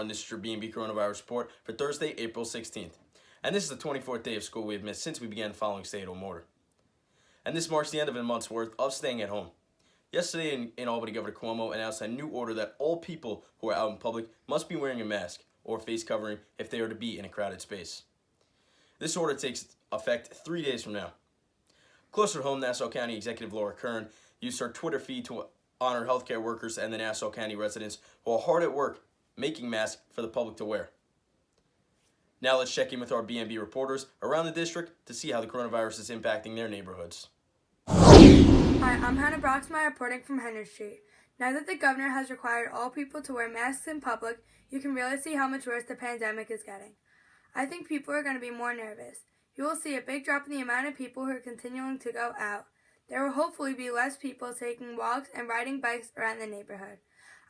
Mauro, and this is your BMB Coronavirus Report for Thursday, April 16th. And this is the 24th day of school we have missed since we began following stay-at-home order. And this marks the end of a month's worth of staying at home. Yesterday in Albany, Governor Cuomo announced a new order that all people who are out in public must be wearing a mask or face covering if they are to be in a crowded space. This order takes effect 3 days from now. Closer to home, Nassau County Executive Laura Curran used her Twitter feed to honor healthcare workers and the Nassau County residents who are hard at work making masks for the public to wear. Now let's check in with our BMB reporters around the district to see how the coronavirus is impacting their neighborhoods. Hi, I'm Hannah Broxmeyer reporting from Henry Street. Now that the governor has required all people to wear masks in public, you can really see how much worse the pandemic is getting. I think people are going to be more nervous. You will see a big drop in the amount of people who are continuing to go out. There will hopefully be less people taking walks and riding bikes around the neighborhood.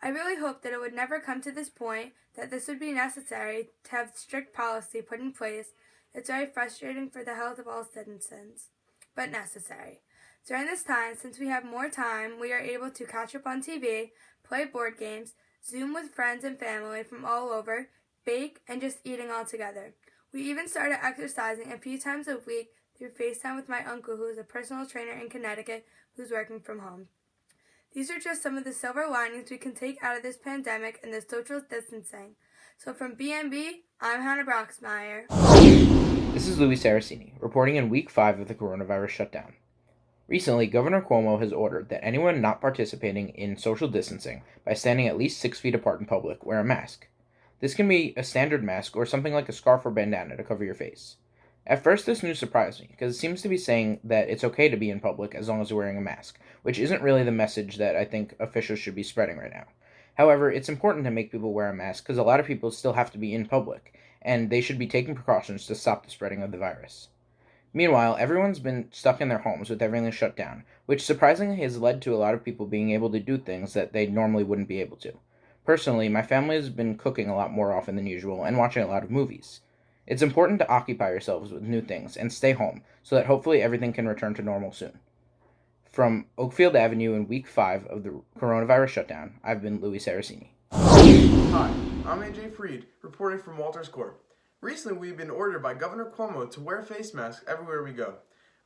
I really hope that it would never come to this point, that this would be necessary to have strict policy put in place. It's very frustrating for the health of all citizens, but necessary. During this time, since we have more time, we are able to catch up on TV, play board games, Zoom with friends and family from all over, bake, and just eating all together. We even started exercising a few times a week through FaceTime with my uncle, who is a personal trainer in Connecticut, who's working from home. These are just some of the silver linings we can take out of this pandemic and the social distancing. So from BMB, I'm Hannah Broxmeyer. This is Louie Saraceni, reporting in Week 5 of the coronavirus shutdown. Recently, Governor Cuomo has ordered that anyone not participating in social distancing by standing at least 6 feet apart in public wear a mask. This can be a standard mask or something like a scarf or bandana to cover your face. At first, this news surprised me, because it seems to be saying that it's okay to be in public as long as you're wearing a mask, which isn't really the message that I think officials should be spreading right now. However, it's important to make people wear a mask because a lot of people still have to be in public, and they should be taking precautions to stop the spreading of the virus. Meanwhile, everyone's been stuck in their homes with everything shut down, which surprisingly has led to a lot of people being able to do things that they normally wouldn't be able to. Personally, my family has been cooking a lot more often than usual and watching a lot of movies. It's important to occupy yourselves with new things and stay home so that hopefully everything can return to normal soon. From Oakfield Avenue in Week 5 of the coronavirus shutdown, I've been Louie Saraceni. Hi, I'm AJ Freed, reporting from Walters Court. Recently, we've been ordered by Governor Cuomo to wear face masks everywhere we go.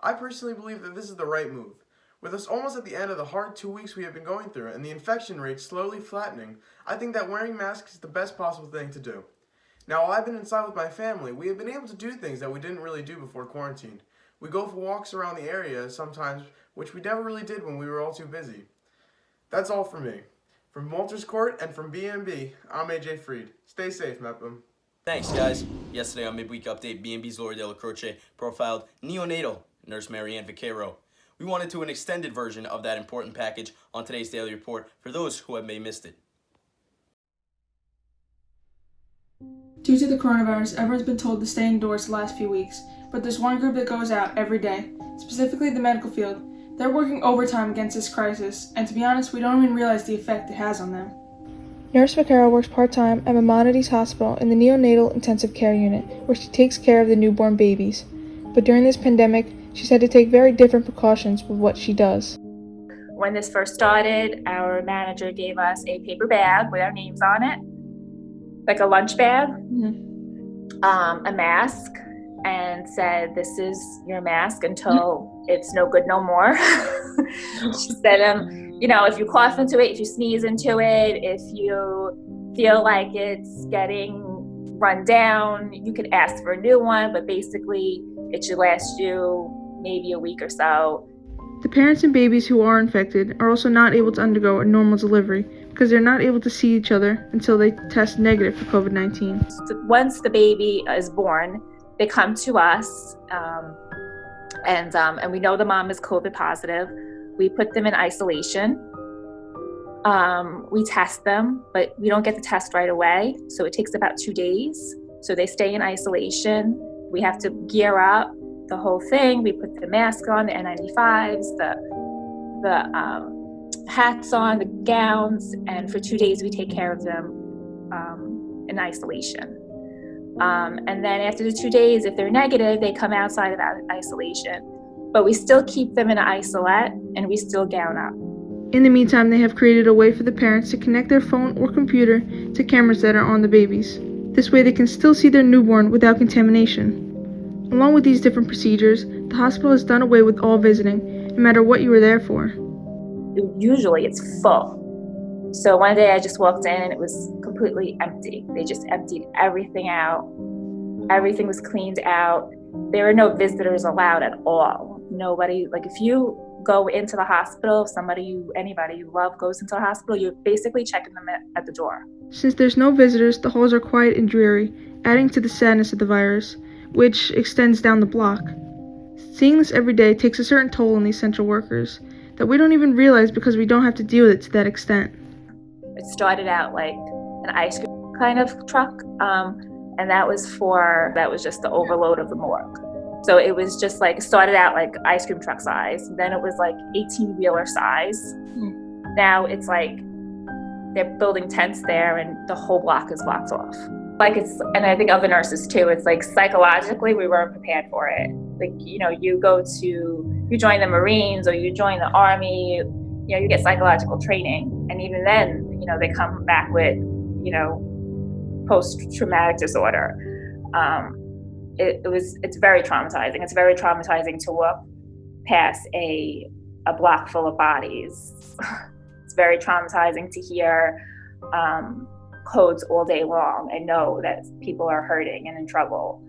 I personally believe that this is the right move. With us almost at the end of the hard 2 weeks we have been going through and the infection rate slowly flattening, I think that wearing masks is the best possible thing to do. Now, while I've been inside with my family, we have been able to do things that we didn't really do before quarantine. We go for walks around the area sometimes, which we never really did when we were all too busy. That's all from me. From Walters Court and from BMB, I'm AJ Freed. Stay safe, Mepham. Thanks, guys. Yesterday on Midweek Update, BMB's Lorrie DellaCroce profiled Neonatal nurse Maryann Vaccaro. We wanted to an extended version of that important package on today's Daily Report for those who may have missed it. Due to the coronavirus, everyone's been told to stay indoors the last few weeks, but there's one group that goes out every day, specifically the medical field. They're working overtime against this crisis, and to be honest, we don't even realize the effect it has on them. Nurse Vaccaro works part-time at Maimonides Hospital in the Neonatal Intensive Care Unit, where she takes care of the newborn babies. But during this pandemic, she's had to take very different precautions with what she does. When this first started, our manager gave us a paper bag with our names on it, like a lunch bag, a mask, and said, "This is your mask until it's no good no more." She said, if you cough into it, if you sneeze into it, if you feel like it's getting run down, you could ask for a new one, but basically it should last you maybe a week or so. The parents and babies who are infected are also not able to undergo a normal delivery because they're not able to see each other until they test negative for COVID-19. So once the baby is born, they come to us, and we know the mom is COVID positive. We put them in isolation. We test them, but we don't get the test right away, so it takes about 2 days. So they stay in isolation. We have to gear up the whole thing. We put the mask on, the N95s, the hats on, the gowns, and for 2 days we take care of them in isolation. And then after the 2 days, if they're negative, they come outside of isolation. But we still keep them in an isolette, and we still gown up. In the meantime, they have created a way for the parents to connect their phone or computer to cameras that are on the babies. This way they can still see their newborn without contamination. Along with these different procedures, the hospital has done away with all visiting, no matter what you were there for. Usually it's full. So one day I just walked in and it was completely empty. They just emptied everything out. Everything was cleaned out. There were no visitors allowed at all. Nobody, like if you go into the hospital, anybody you love goes into the hospital, you're basically checking them at the door. Since there's no visitors, the halls are quiet and dreary, adding to the sadness of the virus, which extends down the block. Seeing this every day takes a certain toll on the essential workers that we don't even realize because we don't have to deal with it to that extent. It started out like an ice cream kind of truck, and that was just the overload of the morgue. So it was just like, it started out like ice cream truck size, then it was like 18-wheeler size. Now it's like they're building tents there and the whole block is blocked off. And I think other nurses too, it's like psychologically we weren't prepared for it. Like, you join the Marines or you join the Army, you get psychological training. And even then, they come back with, post-traumatic disorder. It's very traumatizing. It's very traumatizing to walk past a block full of bodies. It's very traumatizing to hear codes all day long and know that people are hurting and in trouble.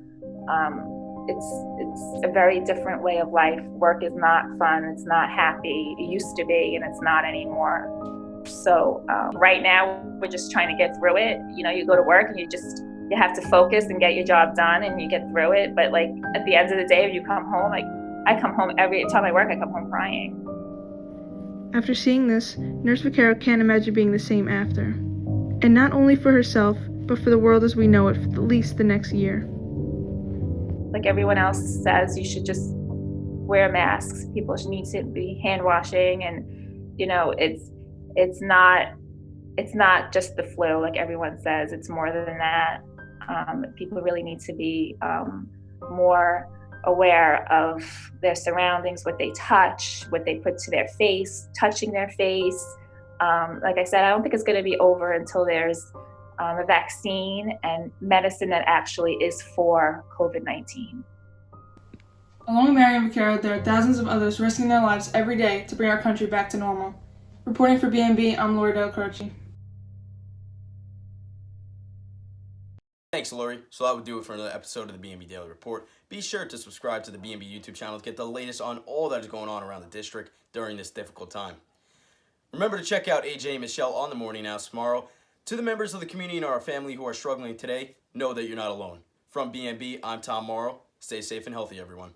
It's a very different way of life. Work is not fun. It's not happy. It used to be, and it's not anymore. So right now, we're just trying to get through it. You go to work and you have to focus and get your job done and you get through it. But like at the end of the day, when you come home, I come home every time I work, I come home crying. After seeing this, Nurse Vaccaro can't imagine being the same after. And not only for herself, but for the world as we know it for at least the next year. Like everyone else says, you should just wear masks. People should need to be hand washing, and it's not just the flu like everyone says. It's more than that. People really need to be more aware of their surroundings, what they touch, what they put to their face, touching their face. Like I said, I don't think it's going to be over until there's a vaccine and medicine that actually is for COVID-19. Along with Maryann and Vaccaro, there are thousands of others risking their lives every day to bring our country back to normal. Reporting for BMB, I'm Lorrie DellaCroce. Thanks, Lorrie. So that would do it for another episode of the BMB Daily Report. Be sure to subscribe to the BMB YouTube channel to get the latest on all that is going on around the district during this difficult time. Remember to check out AJ and Michelle on the Morning House tomorrow. To the members of the community and our family who are struggling today, know that you're not alone. From BMB, I'm Tom Mauro. Stay safe and healthy, everyone.